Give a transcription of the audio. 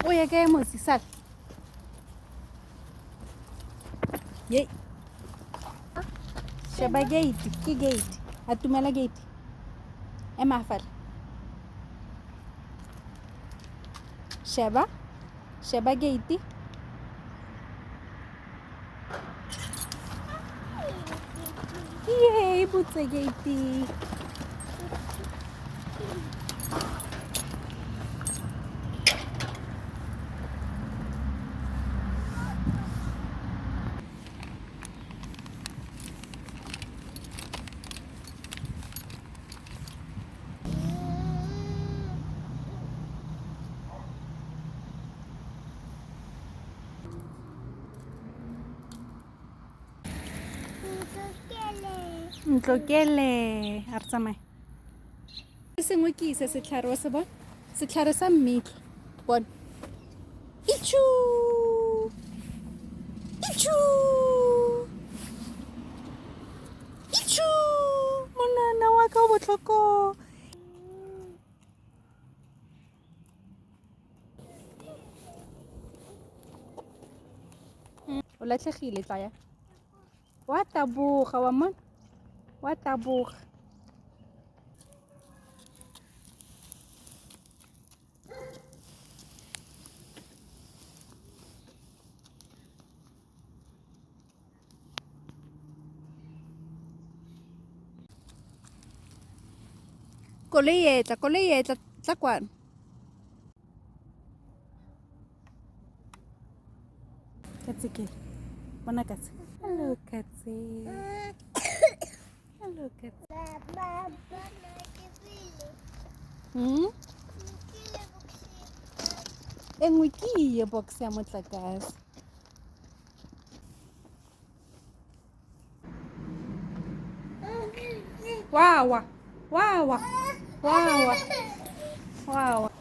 o ye kae motse sala ye sheba gate ke gate a tumela gate e mafala sheba gate ye e butse gate ntlokele a re tsamaye se sengwe ke ise setlhare wa se bona setlhare sa mmitlo bona ichu ichu ichu monana wa ka o botlhoko o latlhegile tlaya wa taboga wa mona wa taboga koloi etla tla kwano katse ke bona katse hello katse hello katse e nngwe ke ye box ya motlakase wawa wawa wawa wawa